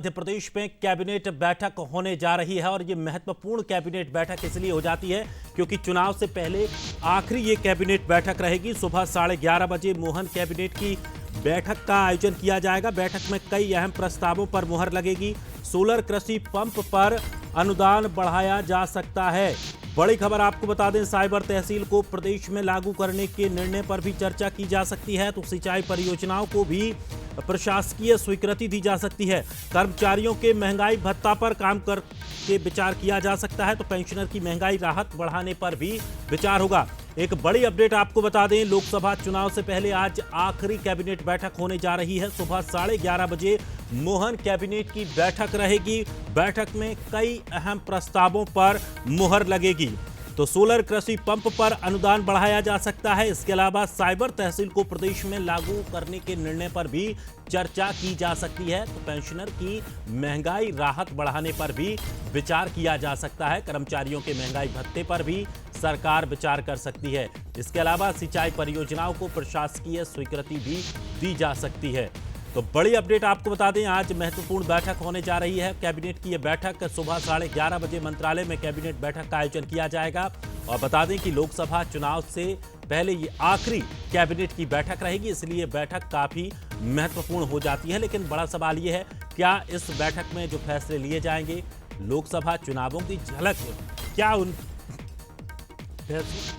मध्य प्रदेश में कैबिनेट बैठक होने जा रही है और ये महत्वपूर्ण कैबिनेट बैठक इसलिए हो जाती है क्योंकि चुनाव से पहले आखिरी ये कैबिनेट बैठक रहेगी। सुबह 11:30 बजे मोहन कैबिनेट की बैठक का आयोजन किया जाएगा। बैठक में कई अहम प्रस्तावों पर मुहर लगेगी। सोलर कृषि पंप पर अनुदान बढ़ाया जा सकता है। बड़ी खबर आपको बता दें, साइबर तहसील को प्रदेश में लागू करने के निर्णय पर भी चर्चा की जा सकती है। तो सिंचाई परियोजनाओं को भी प्रशासकीय स्वीकृति दी जा सकती है। कर्मचारियों के महंगाई भत्ता पर काम करके विचार किया जा सकता है। तो पेंशनर की महंगाई राहत बढ़ाने पर भी विचार होगा। एक बड़ी अपडेट आपको बता दें, लोकसभा चुनाव से पहले आज आखिरी कैबिनेट बैठक होने जा रही है। सुबह 11:30 बजे मोहन कैबिनेट की बैठक रहेगी। बैठक में कई अहम प्रस्तावों पर मुहर लगेगी। तो सोलर कृषि पंप पर अनुदान बढ़ाया जा सकता है। इसके अलावा साइबर तहसील को प्रदेश में लागू करने के निर्णय पर भी चर्चा की जा सकती है। तो पेंशनर की महंगाई राहत बढ़ाने पर भी विचार किया जा सकता है। कर्मचारियों के महंगाई भत्ते पर भी सरकार विचार कर सकती है। इसके अलावा सिंचाई परियोजनाओं को प्रशासकीय स्वीकृति भी दी जा सकती है। तो बड़ी अपडेट आपको बता दें, आज महत्वपूर्ण बैठक होने जा रही है। कैबिनेट की यह बैठक सुबह 11:30 बजे मंत्रालय में कैबिनेट बैठक का आयोजन किया जाएगा। और बता दें कि लोकसभा चुनाव से पहले ये आखिरी कैबिनेट की बैठक रहेगी, इसलिए बैठक काफी महत्वपूर्ण हो जाती है। लेकिन बड़ा सवाल यह है, क्या इस बैठक में जो फैसले लिए जाएंगे, लोकसभा चुनावों की झलक क्या उन फैसले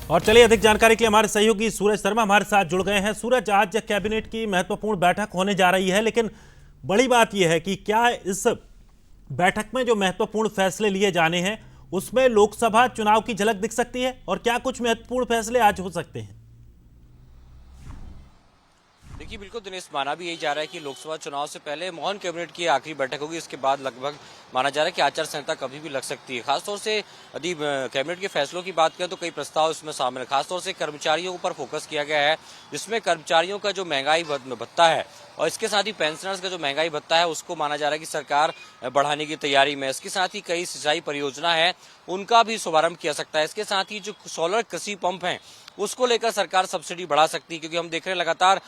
और चलिए अधिक जानकारी के लिए हमारे सहयोगी सूरज शर्मा हमारे साथ जुड़ गए हैं। सूरज, आज कैबिनेट की महत्वपूर्ण बैठक होने जा रही है, लेकिन बड़ी बात यह है कि क्या इस बैठक में जो महत्वपूर्ण फैसले लिए जाने हैं उसमें लोकसभा चुनाव की झलक दिख सकती है और क्या कुछ महत्वपूर्ण फैसले आज हो सकते हैं? देखिए, बिल्कुल दिनेश, माना भी यही जा रहा है कि लोकसभा चुनाव से पहले मोहन कैबिनेट की आखिरी बैठक होगी। इसके बाद लगभग माना जा रहा है कि आचार संहिता कभी भी लग सकती है। खासतौर से यदि कैबिनेट के फैसलों की बात करें तो कई प्रस्ताव इसमें शामिल है। खासतौर से कर्मचारियों पर फोकस किया गया है, जिसमें कर्मचारियों का जो महंगाई भत्ता है और इसके साथ ही पेंशनर्स का जो महंगाई भत्ता है उसको माना जा रहा है कि सरकार बढ़ाने की तैयारी में। इसके साथ ही कई सिंचाई परियोजना है, उनका भी शुभारंभ किया सकता है। इसके साथ ही जो सोलर कृषि पंप हैं उसको लेकर सरकार सब्सिडी बढ़ा सकती है, क्योंकि हम देख रहे हैं लगातार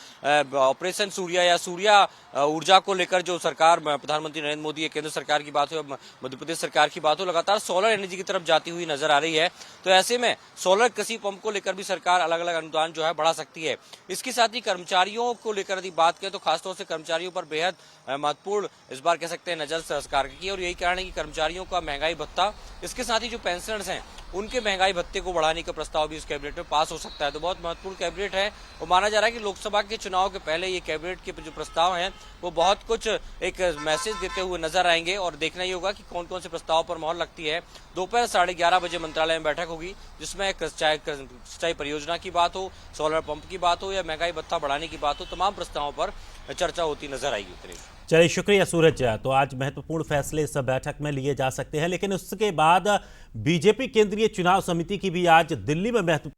ऑपरेशन सूर्या या सूर्या ऊर्जा को लेकर जो सरकार, प्रधानमंत्री नरेंद्र मोदी, केंद्र सरकार की बात हो, मध्य प्रदेश सरकार की बात हो, लगातार सोलर एनर्जी की तरफ जाती हुई नजर आ रही है। तो ऐसे में सोलर कृषि पंप को लेकर भी सरकार अलग अलग अनुदान जो है बढ़ा सकती है। इसके साथ ही कर्मचारियों को लेकर यदि बात करें तो खासतौर से कर्मचारियों पर बेहद महत्वपूर्ण इस बार कह सकते हैं नजर सरकार की, और यही कारण है कि कर्मचारियों का महंगाई भत्ता, इसके साथ ही जो पेंशनर्स हैं उनके महंगाई भत्ते को बढ़ाने का प्रस्ताव भी इस कैबिनेट में पास हो सकता है। तो बहुत महत्वपूर्ण कैबिनेट है और माना जा रहा है कि लोकसभा के चुनाव के पहले ये कैबिनेट के जो प्रस्ताव हैं वो बहुत कुछ एक मैसेज देते हुए नजर आएंगे। और देखना ही होगा कि कौन कौन से प्रस्ताव पर मोहर लगती है। दोपहर 11:30 बजे मंत्रालय में बैठक होगी, जिसमें सिंचाई परियोजना की बात हो, सोलर पंप की बात हो या महंगाई भत्ता बढ़ाने की बात हो, तमाम प्रस्तावों पर चर्चा होती नजर आएगी। चलिए, शुक्रिया सूरज। तो आज महत्वपूर्ण फैसले इस बैठक में लिए जा सकते हैं, लेकिन उसके बाद बीजेपी केंद्रीय चुनाव समिति की भी आज दिल्ली में महत्वपूर्ण